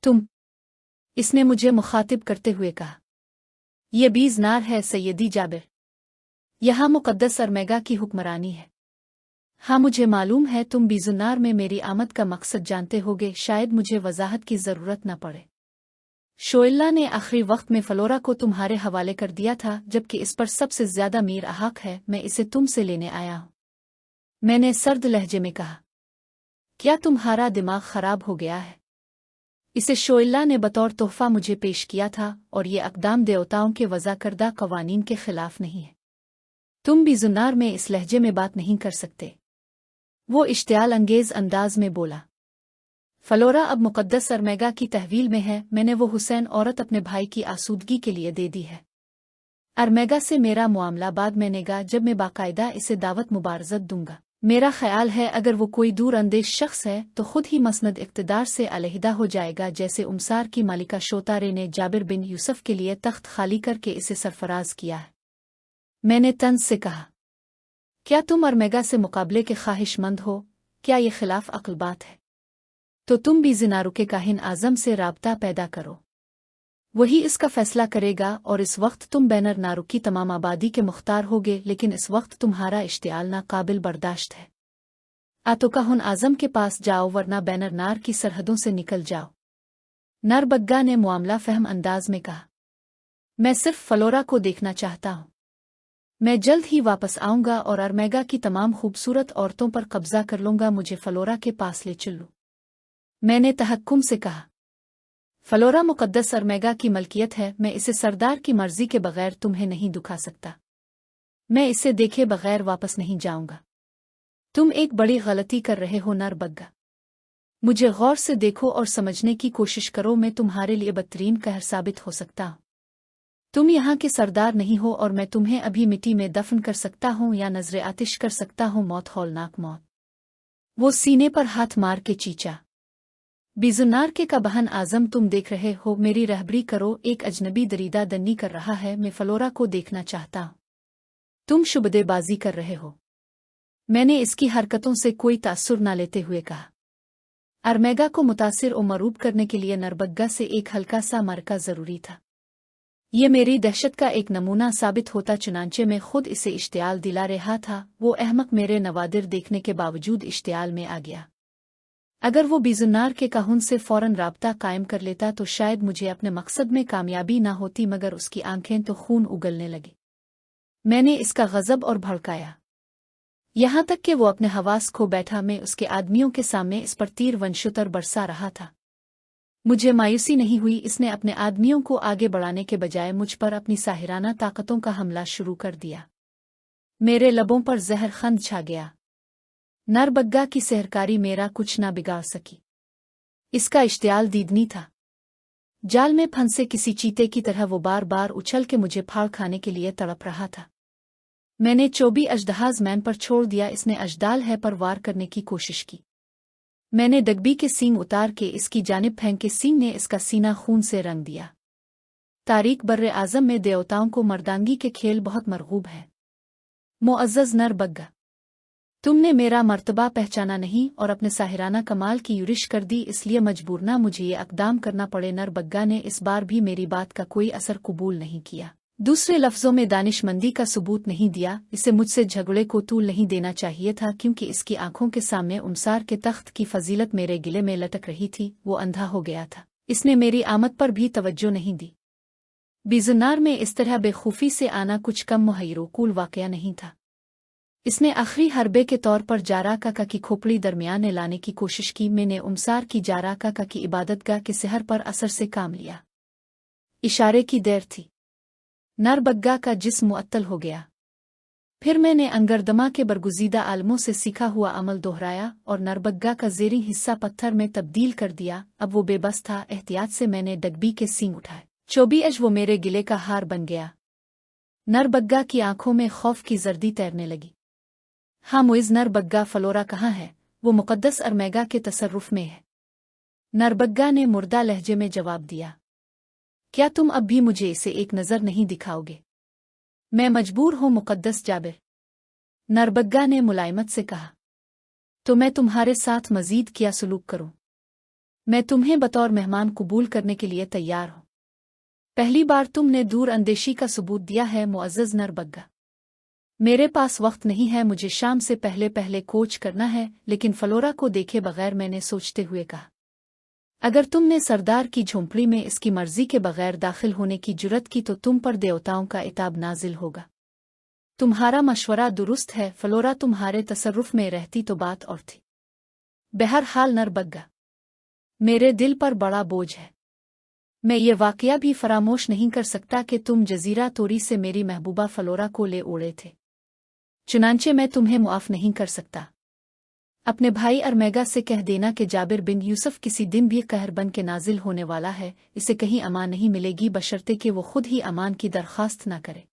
तुम। इसने मुझे मुखातिब करते हुए कहा। ये बीज़नार है सैयदी जाबिर। यहाँ मुक़द्दस अरमेगा की हुक्मरानी है। हाँ, मुझे मालूम है तुम बीज़ुन्नार में मेरी आमद का मकसद जानते होगे, शायद मुझे वजाहत की ज़रूरत न पड़े। शोइल्ला ने आखिरी वक्त में फलोरा को तुम्हारे हवाले कर दिया था, जबकि इस पर सबसे ज्यादा मीर अहक है। मैं इसे तुमसे लेने आया हूँ। मैंने सर्द लहजे में कहा। क्या तुम्हारा दिमाग खराब हो गया है? इसे शोइल्ला ने बतौर तोहफा मुझे पेश किया था, और ये अक़दाम देवताओं के वज़ा करदा कवानीन के खिलाफ नहीं है। तुम भी जुन्नार में इस लहजे में बात नहीं कर सकते। वो इश्तियाल अंगेज अंदाज में बोला। फलोरा अब मुक़द्दस अरमेगा की तहवील में है। मैंने वो हुसैन औरत अपने भाई की आसूदगी के लिए दे दी है। अरमेगा से मेरा मुआमला बाद में नेगा, जब मैं बाकायदा इसे दावत मुबारज़त दूंगा। मेरा ख्याल है अगर वो कोई दूर अंदेश शख्स है तो खुद ही मसनद इक़्तिदार से अलहदा हो जाएगा, जैसे उमसार की मालिका शोतारे ने जाबिर बिन यूसुफ के लिए तख्त खाली करके इसे सरफराज किया है। मैंने तंज से कहा, क्या तुम अरमेगा से मुकाबले के ख्वाहिशमंद हो? क्या ये खिलाफ अक्ल बात है? तो तुम भी ज़िनारू के काहिन आज़म से राब्ता पैदा करो, वही इसका फैसला करेगा। और इस वक्त तुम बैनर नारू की तमाम आबादी के मुख्तार होगे, लेकिन इस वक्त तुम्हारा इश्तियाल नाकाबिल बर्दाश्त है। आतोकाहुन आज़म के पास जाओ, वरना बैनर नार की सरहदों से निकल जाओ। नरबग्गा ने मुआमला फहम अंदाज में कहा। मैं सिर्फ फलोरा को देखना चाहता हूँ। मैं जल्द ही वापस आऊंगा और अरमेगा की तमाम खूबसूरत औरतों पर कब्जा कर लूंगा। मुझे फलोरा के पास ले चलो, मैंने तहक्कुम से कहा। फलोरा मुक़द्दस अरमेगा की मलकियत है। मैं इसे सरदार की मर्जी के बगैर तुम्हें नहीं दुखा सकता। मैं इसे देखे बगैर वापस नहीं जाऊंगा। तुम एक बड़ी गलती कर रहे हो नरबग्गा। मुझे गौर से देखो और समझने की कोशिश करो। मैं तुम्हारे लिए बदतरीन कहर साबित हो सकता हूँ। तुम यहाँ के सरदार नहीं हो और मैं तुम्हें अभी मिट्टी में दफन कर सकता हूँ या नजरे आतिश कर सकता हूँ। मौत, हौलनाक मौत। वो सीने पर हाथ मार के चीचा। बीजुन्नार के का बहन आज़म, तुम देख रहे हो, मेरी रहबरी करो। एक अजनबी दरीदा दन्नी कर रहा है। मैं फलोरा को देखना चाहता हूँ। तुम शुबदेबाजी कर रहे हो। मैंने इसकी हरकतों से कोई तासुर न लेते हुए कहा। अरमेगा को मुतासिर और मरूब करने के लिए नरबग्गा से एक हल्का सा मरका जरूरी था। ये मेरी दहशत का एक नमूना साबित होता, चुनांचे में खुद इसे इश्तियाल दिला रहा था। वो अहमक मेरे नवादिर देखने के बावजूद इश्तियाल में आ गया। अगर वो बीजुन्नार के काहुन से फौरन राब्ता कायम कर लेता तो शायद मुझे अपने मकसद में कामयाबी ना होती, मगर उसकी आंखें तो खून उगलने लगी। मैंने इसका गजब और भड़काया, यहाँ तक कि वो अपने हवास खो बैठा। मैं उसके आदमियों के सामने इस पर तीर वंशुतर बरसा रहा था। मुझे मायूसी नहीं हुई। इसने अपने आदमियों को आगे बढ़ाने के बजाय मुझ पर अपनी साहिराना ताकतों का हमला शुरू कर दिया। मेरे लबों पर जहर खंद छा गया। नरबग्गा की सहरकारी मेरा कुछ ना बिगाड़ सकी। इसका इश्तियाल दीदनी था। जाल में फंसे किसी चीते की तरह वो बार बार उछल के मुझे फाड़ खाने के लिए तड़प रहा था। मैंने चोबी अजदहाज मैन पर छोड़ दिया। इसने अजदाल है पर वार करने की कोशिश की। मैंने डगबी के सींग उतार के इसकी जानिब फेंक के सींग ने इसका सीना खून से रंग दिया। तारीख बर्रे आज़म में देवताओं को मर्दांगी के खेल बहुत मरगूब है। मुअज़्ज़ज़ नरबग्गा, तुमने मेरा मर्तबा पहचाना नहीं और अपने साहिराना कमाल की यूरिश कर दी, इसलिए मजबूरना मुझे ये अक़दाम करना पड़े। नरबग्गा ने इस बार भी मेरी बात का कोई असर कबूल नहीं किया। दूसरे लफ्ज़ों में दानिशमंदी का सबूत नहीं दिया। इसे मुझसे झगड़े को तूल नहीं देना चाहिए था, क्योंकि इसकी आंखों के सामने उमसार के तख्त की फजीलत मेरे गिले में लटक रही थी। वो अंधा हो गया था। इसने मेरी आमद पर भी तवज्जो नहीं दी। बीजुन्नार में इस तरह बेखूफी से आना कुछ कम मुहय्यरोकूल वाक़या नहीं था। इसने आखिरी हरबे के तौर पर जारा काका की खोपड़ी दरमियान लाने की कोशिश की। मैंने उमसार की जारा काका की इबादतगाह के सहर पर असर से काम लिया। इशारे की देर थी। नरबग्गा का जिस्म मुअत्तल हो गया। फिर मैंने अंगरदमा के बरगुज़ीदा आलमों से सीखा हुआ अमल दोहराया और नरबग्गा का ज़ेरी हिस्सा पत्थर में तब्दील कर दिया। अब वो बेबस था। एहतियात से मैंने डगबी के सींग उठाए। चोबीअज वो मेरे गिले का हार बन गया। नरबग्गा की आंखों में खौफ की जर्दी तैरने लगी। हाँ मुइज़ नरबग्गा, फलोरा कहाँ है? वो मुक़द्दस अरमेगा के तसर्रुफ़ में है। नरबग्गा ने मुर्दा लहजे में जवाब दिया। क्या तुम अब भी मुझे इसे एक नज़र नहीं दिखाओगे? मैं मजबूर हूँ मुक़द्दस जाबिर, नरबग्गा ने मुलायमत से कहा। तो मैं तुम्हारे साथ मज़ीद क्या सलूक करूँ? मैं तुम्हें बतौर मेहमान कबूल करने के लिए तैयार हूँ। पहली बार तुमने दूर अंदेशी का सबूत दिया है मुअज़्ज़ज़ नरबग्गा। मेरे पास वक्त नहीं है, मुझे शाम से पहले पहले कोच करना है। लेकिन फ्लोरा को देखे बगैर मैंने सोचते हुए कहा, अगर तुमने सरदार की झोंपड़ी में इसकी मर्जी के बगैर दाखिल होने की जुर्रत की तो तुम पर देवताओं का इताब नाजिल होगा। तुम्हारा मशवरा दुरुस्त है फ्लोरा, तुम्हारे तसर्रुफ में रहती तो बात और थी। बहरहाल नरबग्गा, मेरे दिल पर बड़ा बोझ है। मैं ये वाकया भी फरामोश नहीं कर सकता कि तुम जजीरा तोरी से मेरी महबूबा फ्लोरा को ले उड़े थे। चुनांचे मैं तुम्हें मुआफ नहीं कर सकता। अपने भाई अरमेगा से कह देना कि जाबिर बिन यूसुफ किसी दिन भी कहर बन के नाजिल होने वाला है, इसे कहीं अमान नहीं मिलेगी बशर्ते कि वो खुद ही अमान की दरख्वास्त न करे।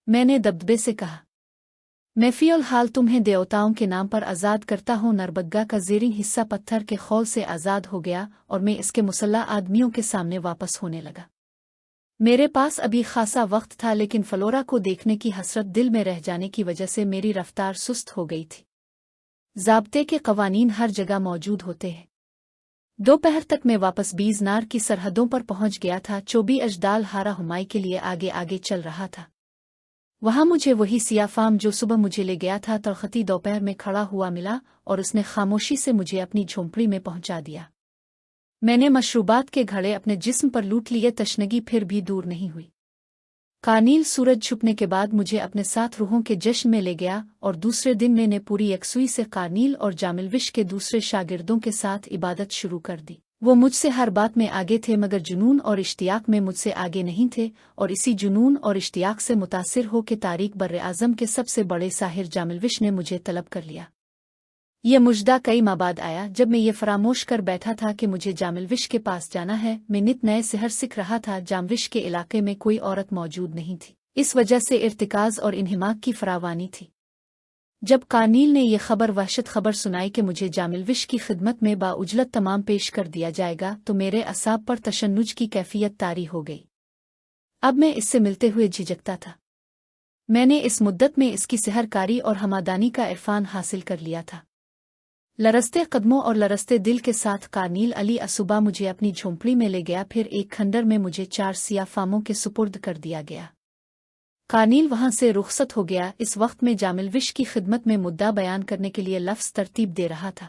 मैंने दबदबे से कहा, मैं फ़िल हाल तुम्हें देवताओं के नाम पर आज़ाद करता हूँ। नरबग्गा का ज़ेरिंग हिस्सा पत्थर के खौल से आज़ाद हो गया और मैं इसके मुसल्ला आदमियों के सामने वापस होने लगा। मेरे पास अभी खासा वक्त था, लेकिन फ्लोरा को देखने की हसरत दिल में रह जाने की वजह से मेरी रफ्तार सुस्त हो गई थी। ज़ाब्ते के कवानीन हर जगह मौजूद होते हैं। दोपहर तक मैं वापस बीजनार की सरहदों पर पहुंच गया था। चोबी अजदाल हारा हुमाई के लिए आगे आगे चल रहा था। वहां मुझे वही सियाफाम जो सुबह मुझे ले गया था तलखती दोपहर में खड़ा हुआ मिला और उसने खामोशी से मुझे अपनी झोंपड़ी में पहुंचा दिया। मैंने मशरूबात के घड़े अपने जिस्म पर लूट लिए, तशनगी फिर भी दूर नहीं हुई। कानील सूरज छुपने के बाद मुझे अपने साथ रूहों के जश्न में ले गया और दूसरे दिन मैंने पूरी यकसुई से कानील और जामिलविश के दूसरे शागिर्दों के साथ इबादत शुरू कर दी। वो मुझसे हर बात में आगे थे, मगर जुनून और इश्तियाक में मुझसे आगे नहीं थे, और इसी जुनून और इश्तियाक से मुतासिर हो के तारीख बर्रे आज़म के सबसे बड़े साहिर जामिलविश ने मुझे तलब कर लिया। ये मुजदा कई माह बाद आया, जब मैं ये फरामोश कर बैठा था कि मुझे जामिलविश के पास जाना है। मैं नित नए सिहर सीख रहा था। जामविश के इलाके में कोई औरत मौजूद नहीं थी, इस वजह से इर्तिकाज और इन्हिमाक की फरावानी थी। जब कानील ने यह खबर वहशत खबर सुनाई कि मुझे जामिलविश की खिदमत में बाउजलत तमाम पेश कर दिया जाएगा, तो मेरे असाब पर तशन्नुज की कैफियत तारी हो गई। अब मैं इससे मिलते हुए झिझकता था। मैंने इस मुद्दत में इसकी सेहरकारी और हमादानी का इरफान हासिल कर लिया था। लरसते कदमों और लरसते दिल के साथ कानील अली असुबा मुझे अपनी झोंपड़ी में ले गया। फिर एक खंडर में मुझे 4 सियाफामों के सुपुर्द कर दिया गया। कानील वहां से रुखसत हो गया। इस वक्त में जामिलविश की खिदमत में मुद्दा बयान करने के लिए लफ्ज़ तरतीब दे रहा था।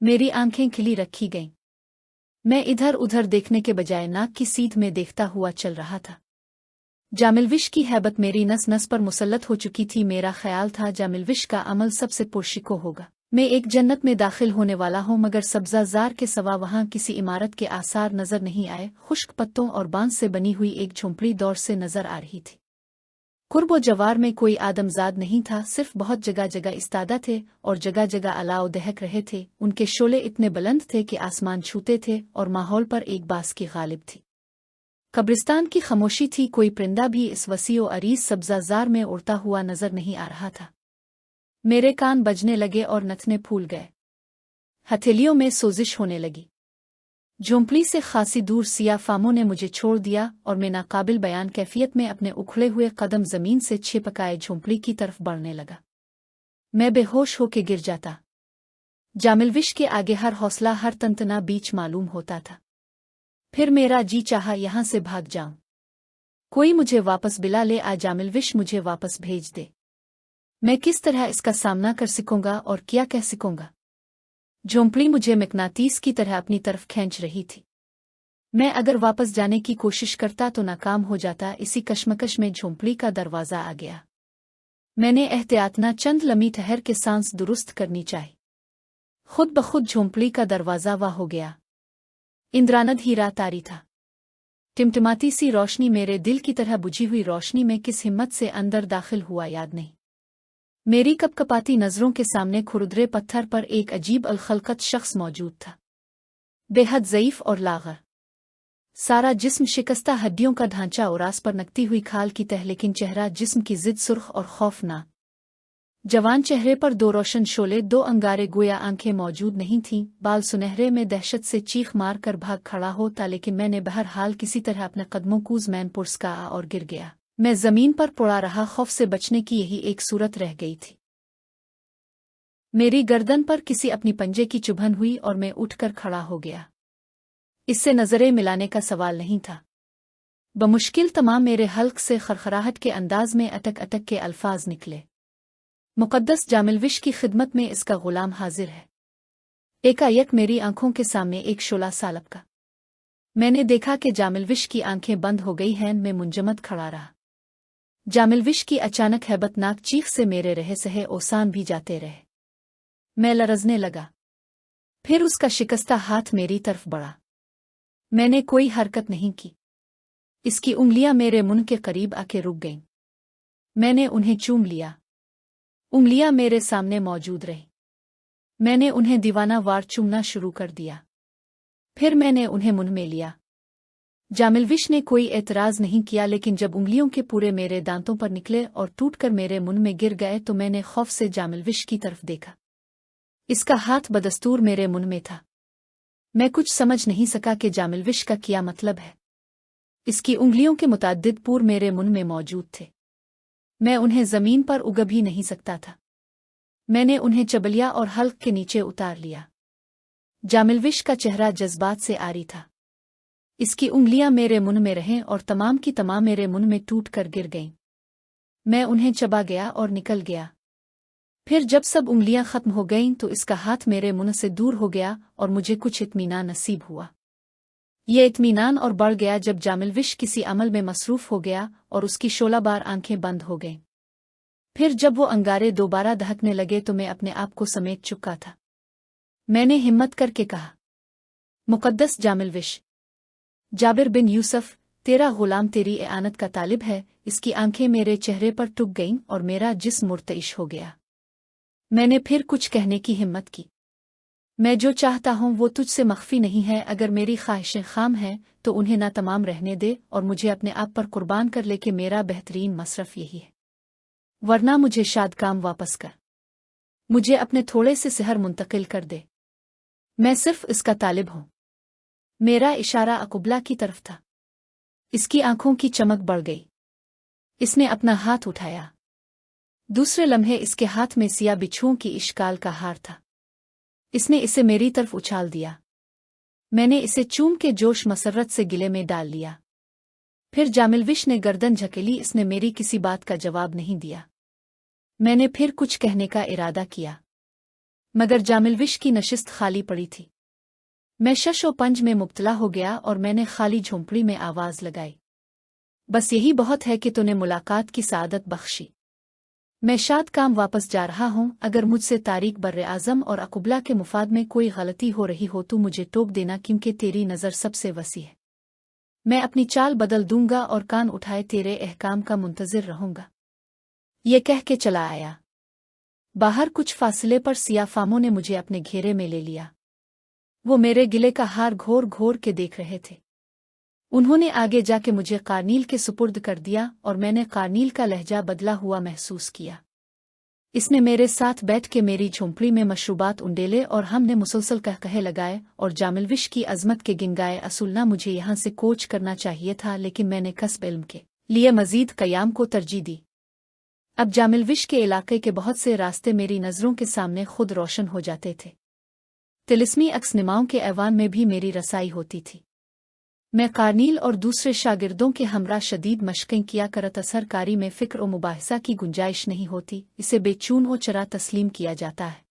मेरी आंखें खिली रखी गईं। मैं इधर उधर देखने के बजाय नाक की सीध में देखता हुआ चल रहा था। जामिलविश की हैबत मेरी नस नस पर मुसल्लत हो चुकी थी। मेरा ख्याल था जामिलविश का अमल सबसे पुरशिको होगा। मैं एक जन्नत में दाखिल होने वाला हूँ, मगर सब्ज़ाज़ार के सवा वहाँ किसी इमारत के आसार नजर नहीं आए। खुश्क पत्तों और बांस से बनी हुई एक झोंपड़ी दौर से नजर आ रही थी। कुर्ब जवार में कोई आदमजाद नहीं था, सिर्फ बहुत जगह जगह इस्तादा थे और जगह जगह अलाव दहक रहे थे। उनके शोले इतने बुलंद थे कि आसमान छूते थे और माहौल पर एक बास की गालिब थी। कब्रिस्तान की खामोशी थी। कोई परिंदा भी इस वसीओ अरीज सब्ज़ाज़ार में उड़ता हुआ नजर नहीं आ रहा था। मेरे कान बजने लगे और नथने फूल गए। हथेलियों में सोजिश होने लगी। झोंपड़ी से खासी दूर सियाफामों ने मुझे छोड़ दिया और मैं नाकाबिल बयान कैफियत में अपने उखड़े हुए कदम जमीन से छिपकाए झोंपड़ी की तरफ बढ़ने लगा। मैं बेहोश होके गिर जाता। जामिलविश के आगे हर हौसला हर तंतना बीच मालूम होता था। फिर मेरा जी चाहा यहां से भाग जाऊं। कोई मुझे वापस बिला ले आ, जामिलविश मुझे वापस भेज दे। मैं किस तरह इसका सामना कर सकूंगा और क्या कह सकूंगा? झोंपड़ी मुझे मकनातीस की तरह अपनी तरफ खींच रही थी। मैं अगर वापस जाने की कोशिश करता तो नाकाम हो जाता। इसी कश्मकश में झोंपड़ी का दरवाज़ा आ गया। मैंने एहतियातना चंद लम्ही ठहर के सांस दुरुस्त करनी चाहिए। खुद ब खुद झोंपड़ी का दरवाज़ा वाह हो गया। इंद्रानद हीरा तारी था। टिमटिमाती सी रोशनी मेरे दिल की तरह बुझी हुई रोशनी में किस हिम्मत से अंदर दाखिल हुआ याद नहीं। मेरी कपकपाती नजरों के सामने खुरदरे पत्थर पर एक अजीब अलखलकत शख्स मौजूद था। बेहद ज़ईफ और लाग़र, सारा जिस्म शिकस्ता हड्डियों का ढांचा, उरास पर नकती हुई खाल की तह, लेकिन चेहरा जिस्म की जिद सुर्ख और खौफनाक। जवान चेहरे पर 2 रोशन शोले, 2 अंगारे गोया आंखें मौजूद नहीं थीं। बाल सुनहरे में दहशत से चीख मार कर भाग खड़ा होता, लेकिन मैंने बहरहाल किसी तरह अपने कदमों कूज मैन पुरस्का और गिर गया। मैं जमीन पर पड़ा रहा। खौफ से बचने की यही एक सूरत रह गई थी। मेरी गर्दन पर किसी अपनी पंजे की चुभन हुई और मैं उठकर खड़ा हो गया। इससे नजरें मिलाने का सवाल नहीं था। बमुश्किल तमाम मेरे हल्क से खरखराहट के अंदाज में अटक अटक के अल्फाज निकले। मुकद्दस जामिलविश की खिदमत में इसका गुलाम हाजिर है। एकाएक मेरी आंखों के सामने एक शोला सा लपका। मैंने देखा कि जामिलविश की आंखें बंद हो गई हैं। मैं मुंजमद खड़ा रहा। जामिलविश की अचानक हैबतनाक चीख से मेरे रहे सहे ओसान भी जाते रहे। मैं लरजने लगा। फिर उसका शिकस्ता हाथ मेरी तरफ बढ़ा। मैंने कोई हरकत नहीं की। इसकी उंगलियां मेरे मुंह के करीब आके रुक गईं। मैंने उन्हें चूम लिया। उंगलियां मेरे सामने मौजूद रहीं। मैंने उन्हें दीवाना वार चूमना शुरू कर दिया। फिर मैंने उन्हें मुंह में लिया। जामिलविश ने कोई एतराज नहीं किया, लेकिन जब उंगलियों के पूरे मेरे दांतों पर निकले और टूटकर मेरे मुंह में गिर गए तो मैंने खौफ से जामिलविश की तरफ देखा। इसका हाथ बदस्तूर मेरे मुंह में था। मैं कुछ समझ नहीं सका कि जामिलविश का क्या मतलब है। इसकी उंगलियों के मुताद्दिद पूर मेरे मुंह में मौजूद थे। मैं उन्हें जमीन पर उगा भी नहीं सकता था। मैंने उन्हें चबलिया और हल्क के नीचे उतार लिया। जामिलविश का चेहरा जज्बात से आरी था। इसकी उंगलियां मेरे मुंह में रहें और तमाम की तमाम मेरे मुंह में टूट कर गिर गईं। मैं उन्हें चबा गया और निकल गया। फिर जब सब उंगलियां खत्म हो गईं तो इसका हाथ मेरे मुंह से दूर हो गया और मुझे कुछ इत्मीनान नसीब हुआ। ये इत्मीनान और बढ़ गया जब जामिलविश किसी अमल में मसरूफ हो गया और उसकी शोला बार आंखें बंद हो गईं। फिर जब वो अंगारे दोबारा दहकने लगे तो मैं अपने आप को समेट चुका था। मैंने हिम्मत करके कहा, मुकद्दस जामिलविश, जाबिर बिन यूसुफ तेरा गुलाम तेरी एआनत का तालिब है। इसकी आंखें मेरे चेहरे पर टुक गईं और मेरा जिस्म मुर्तइश हो गया। मैंने फिर कुछ कहने की हिम्मत की। मैं जो चाहता हूँ वो तुझसे मख्फी नहीं है। अगर मेरी ख्वाहिशें खाम हैं तो उन्हें ना तमाम रहने दे और मुझे अपने आप पर कुर्बान कर ले कि मेरा बेहतरीन मसरफ यही है। वरना मुझे शादकाम वापस कर। मुझे अपने थोड़े से सहर मुंतकिल कर दे। मैं सिर्फ इसका तालिब हूँ। मेरा इशारा अकुबला की तरफ था। इसकी आंखों की चमक बढ़ गई। इसने अपना हाथ उठाया। दूसरे लम्हे इसके हाथ में सिया बिच्छुओं की इश्काल का हार था। इसने इसे मेरी तरफ उछाल दिया। मैंने इसे चूम के जोश मसरत से गिले में डाल लिया। फिर जामिलविश ने गर्दन झकेली। इसने मेरी किसी बात का जवाब नहीं दिया। मैंने फिर कुछ कहने का इरादा किया, मगर जामिलविश की नशिस्त खाली पड़ी थी। मैं शश व पंज में मुब्तला हो गया और मैंने खाली झोंपड़ी में आवाज लगाई, बस यही बहुत है कि तूने मुलाकात की सादत बख्शी। मैं शाद काम वापस जा रहा हूँ। अगर मुझसे तारीख बर्रे आज़म और अकुबला के मुफाद में कोई गलती हो रही हो तो मुझे टोक देना, क्योंकि तेरी नज़र सबसे वसी है। मैं अपनी चाल बदल दूंगा और कान उठाए तेरे अहकाम का मुंतज़िर रहूंगा। ये कह के चला आया। बाहर कुछ फासले पर सियाफामों ने मुझे अपने घेरे में ले लिया। वो मेरे गिले का हार घोर घोर के देख रहे थे। उन्होंने आगे जाके मुझे कारनील के सुपुर्द कर दिया और मैंने कारनील का लहजा बदला हुआ महसूस किया। इसने मेरे साथ बैठ के मेरी झोंपड़ी में मशरूबात उंडेले और हमने मुसलसल कहकहे लगाए और जामिलविश की अजमत के गिनगाए असुलना मुझे यहाँ से कोच करना चाहिए था, लेकिन मैंने कस्ब इल्म के लिए मजीद कयाम को तरजीह दी। अब जामिलविश के इलाके के बहुत से रास्ते मेरी नज़रों के सामने खुद रोशन हो जाते थे। तिलिस्मी अक्सनिमाओं के ऐवान में भी मेरी रसाई होती थी। मैं कारनील और दूसरे शागिर्दों के हमरा शदीद मशक़ें किया करत। असरकारी में फ़िक्र और मुबाहिसा की गुंजाइश नहीं होती। इसे बेचून और चरा तस्लीम किया जाता है।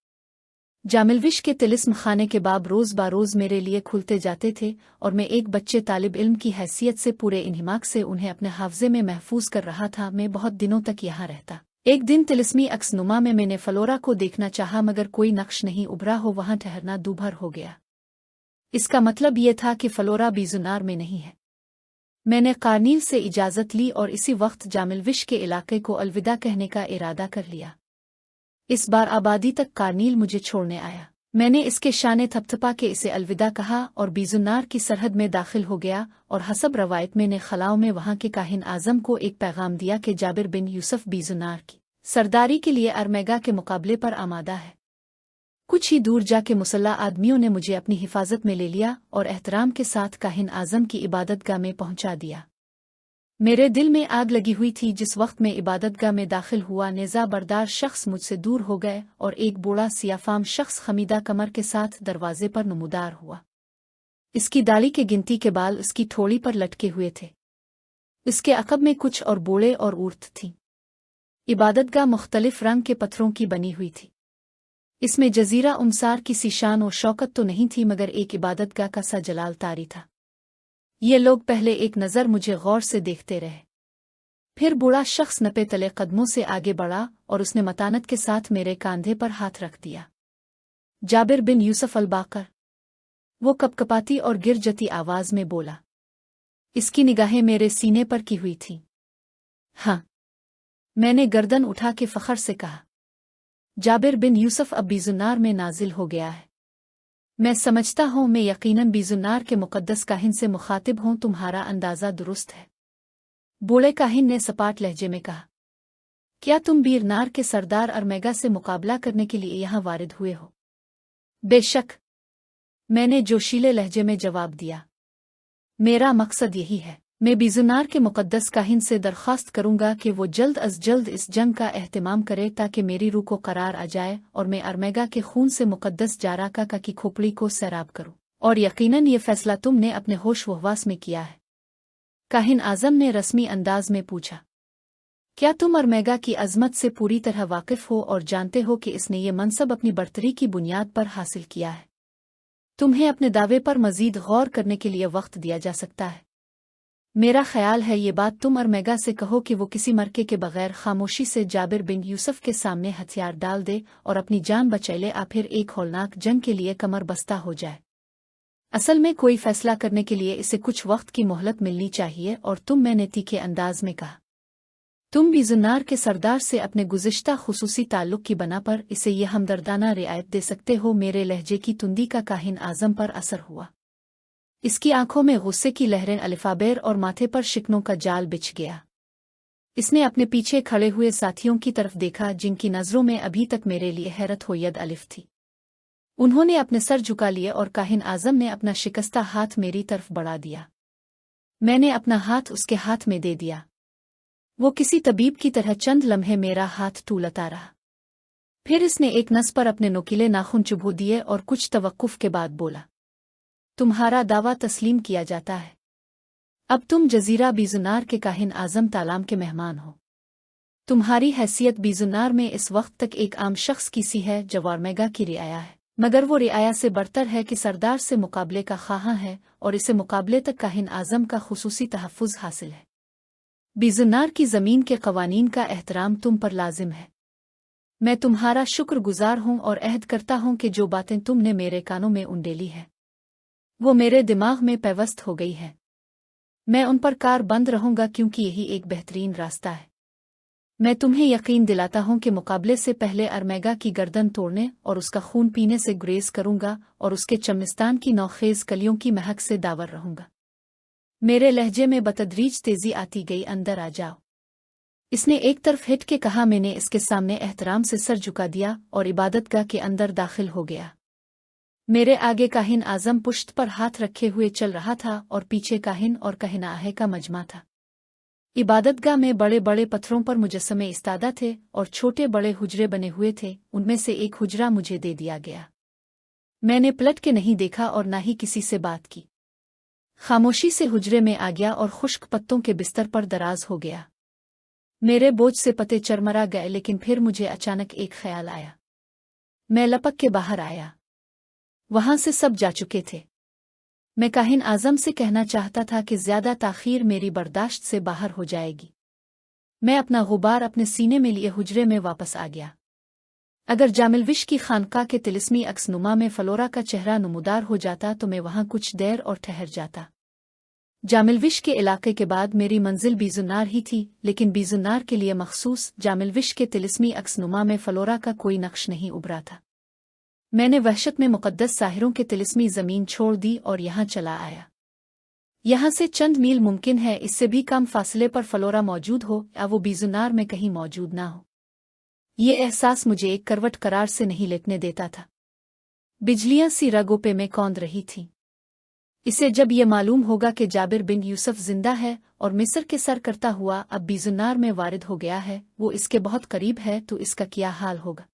जामिलविश के तिलिस्म खाने के बाब रोज़ बारोज़ मेरे लिए खुलते जाते थे और मैं एक बच्चे तालिब इल्म की हैसियत से पूरे इन्हिमाक से उन्हें अपने हाफ़ज़े में महफूज कर रहा था। मैं बहुत दिनों तक यहाँ रहता। एक दिन तिलिस्मी अक्सनुमा में मैंने फलोरा को देखना चाहा, मगर कोई नक्श नहीं उभरा हो। वहाँ ठहरना दूभर हो गया। इसका मतलब ये था कि फलोरा बीजुनार में नहीं है। मैंने कारनील से इजाज़त ली और इसी वक्त जामिलविश के इलाके को अलविदा कहने का इरादा कर लिया। इस बार आबादी तक कारनील मुझे छोड़ने आया। मैंने इसके शाने थपथपा के इसे अलविदा कहा और बीजुनार की सरहद में दाखिल हो गया और हसब रवायत मैंने खलाओं में वहाँ के काहिन आज़म को एक पैगाम दिया कि जाबिर बिन यूसुफ बीजुनार की सरदारी के लिए अरमेगा के मुकाबले पर आमादा है। कुछ ही दूर जाके मुसल्ला आदमियों ने मुझे अपनी हिफाजत में ले लिया और एहतराम के साथ काहिन आज़म की इबादतगाह में पहुंचा दिया। मेरे दिल में आग लगी हुई थी जिस वक्त मैं इबादतगाह में दाखिल हुआ। नेज़ा बरदार शख्स मुझसे दूर हो गए और एक बूढ़ा सियाफाम शख्स खमीदा कमर के साथ दरवाजे पर नमूदार हुआ। इसकी दाढ़ी के गिनती के बाल उसकी ठोड़ी पर लटके हुए थे। इसके अकब में कुछ और बूढ़े और ऊर्त थीं। इबादतगाह मुख्तलिफ रंग के पत्थरों की बनी हुई थी। इसमें जजीरा उमसार की सी शान और शौकत तो नहीं थी, मगर एक इबादतगाह का सा जलाल तारी था। ये लोग पहले एक नज़र मुझे गौर से देखते रहे। फिर बूढ़ा शख्स नपे तले कदमों से आगे बढ़ा और उसने मतानत के साथ मेरे कांधे पर हाथ रख दिया। जाबिर बिन यूसुफ अल-बाकर, वो कपकपाती और गिरजती आवाज में बोला। इसकी निगाहें मेरे सीने पर की हुई थीं। हाँ, मैंने गर्दन उठा के फखर से कहा, जाबिर बिन यूसुफ अब बीजुन्नार में नाजिल हो गया है। मैं समझता हूँ मैं यकीनन बीजुन्नार के मुकद्दस काहिन से मुखातिब हूँ। तुम्हारा अंदाज़ा दुरुस्त है। बूढ़े काहिन ने सपाट लहजे में कहा, क्या तुम बीरनार के सरदार अरमेगा से मुकाबला करने के लिए यहाँ वारिद हुए हो? बेशक, मैंने जोशीले लहजे में जवाब दिया। मेरा मकसद यही है। मैं बीजुन्नार के मुकद्दस काहिन से दरख्वास्त करूंगा कि वो जल्द अज जल्द इस जंग का एहतिमाम करे ताकि मेरी रूह को करार आ जाए और मैं अरमेगा के खून से मुकद्दस जाराका की खोपड़ी को सैराब करूं। और यकीनन ये फैसला तुमने अपने होश वहवास में किया है। काहिन आजम ने रस्मी अंदाज में पूछा, क्या तुम अरमेगा की अजमत से पूरी तरह वाकिफ हो और जानते हो कि इसने ये मनसब अपनी बर्तरी की बुनियाद पर हासिल किया है? तुम्हें अपने दावे पर मजीद गौर करने के लिए वक्त दिया जा सकता है। मेरा ख्याल है ये बात तुम अरमेगा से कहो कि वो किसी मरके के बगैर खामोशी से जाबिर बिन यूसुफ के सामने हथियार डाल दे और अपनी जान बचा ले, आ फिर एक हौलनाक जंग के लिए कमर बस्ता हो जाए। असल में कोई फैसला करने के लिए इसे कुछ वक्त की मोहलत मिलनी चाहिए। और मैंने तीखे अंदाज में कहा, तुम बीजुन्नार के सरदार से अपने गुज़िश्ता खुसूसी ताल्लुक की बना पर इसे ये हमदर्दाना रियायत दे सकते हो। मेरे लहजे की तुंदी का काहिन आजम पर असर हुआ। इसकी आंखों में गुस्से की लहरें अलिफाबेर और माथे पर शिकनों का जाल बिछ गया। इसने अपने पीछे खड़े हुए साथियों की तरफ देखा जिनकी नज़रों में अभी तक मेरे लिए हैरत हो यद अलिफ थी। उन्होंने अपने सर झुका लिए और काहिन आजम ने अपना शिकस्ता हाथ मेरी तरफ बढ़ा दिया। मैंने अपना हाथ उसके हाथ में दे दिया। वो किसी तबीब की तरह चंद लम्हे मेरा हाथ टूलता रहा। फिर इसने एक नस पर अपने नुकीले नाखून चुभो दिए और कुछ तवक्कुफ के बाद बोला, तुम्हारा दावा तस्लीम किया जाता है। अब तुम जजीरा बीजुन्नार के काहिन आजम तालाम के मेहमान हो। तुम्हारी हैसियत बीजुन्नार में इस वक्त तक एक आम शख्स की सी है जो अरमेगा की रियाया है, मगर वो रियाया से बढ़तर है कि सरदार से मुकाबले का ख्वाहां है और इसे मुकाबले तक काहिन आजम का खुसूसी तहफ़्फ़ुज़ हासिल है। बीजुन्नार की ज़मीन के क़वानीन का एहतराम तुम पर लाजिम है। मैं तुम्हारा शुक्रगुजार हूँ और अहद करता हूँ कि जो बातें तुमने मेरे कानों में उंडेली है वो मेरे दिमाग में पैवस्त हो गई है। मैं उन पर कार बंद रहूंगा क्योंकि यही एक बेहतरीन रास्ता है। मैं तुम्हें यकीन दिलाता हूं कि मुकाबले से पहले अरमेगा की गर्दन तोड़ने और उसका खून पीने से गुरेज करूंगा और उसके चमनिस्तान की नौखेज कलियों की महक से दावर रहूंगा। मेरे लहजे में बतदरीज तेजी आती गई, अंदर आ जाओ। इसने एक तरफ हिट के कहा। मैंने इसके सामने एहतराम से सर झुका दिया और इबादतगाह के अंदर दाखिल हो गया। मेरे आगे काहिन आजम पुश्त पर हाथ रखे हुए चल रहा था और पीछे काहिन और काहिनाहे का मजमा था। इबादतगाह में बड़े बड़े पत्थरों पर मुजस्समे इस्तादा थे और छोटे बड़े हुजरे बने हुए थे। उनमें से एक हुजरा मुझे दे दिया गया। मैंने पलट के नहीं देखा और ना ही किसी से बात की। खामोशी से हुजरे में आ गया और खुश्क पत्तों के बिस्तर पर दराज हो गया। मेरे बोझ से पते चरमरा गए, लेकिन फिर मुझे अचानक एक ख्याल आया। मैं लपक के बाहर आया। वहां से सब जा चुके थे। मैं काहिन आजम से कहना चाहता था कि ज्यादा ताखीर मेरी बर्दाश्त से बाहर हो जाएगी। मैं अपना गुबार अपने सीने में लिए हुजरे में वापस आ गया। अगर जामिलविश की खानका के तिलिस्मी अक्सनुमा में फलोरा का चेहरा नमूदार हो जाता तो मैं वहां कुछ देर और ठहर जाता। जामिलविश के इलाके के बाद मेरी मंजिल बीजुन्नार ही थी, लेकिन बीजुन्नार के लिए मखसूस जामिलविश के तिलिस्मी अक्सनुमा में फलोरा का कोई नक्श नहीं उभरा था। मैंने वहशत में मुकद्दस साहिरों के तिलिस्मी ज़मीन छोड़ दी और यहाँ चला आया। यहाँ से चंद मील मुमकिन है, इससे भी कम फासले पर फलोरा मौजूद हो या वो बीजुन्नार में कहीं मौजूद ना हो। ये एहसास मुझे एक करवट करार से नहीं लेटने देता था। बिजलियां सी रगों पे में कौंध रही थीं। इसे जब ये मालूम होगा कि जाबिर बिन यूसुफ जिंदा है और मिस्र के सर करता हुआ अब भी जुन्नार में वारिद हो गया है, वो इसके बहुत करीब है, तो इसका क्या हाल होगा।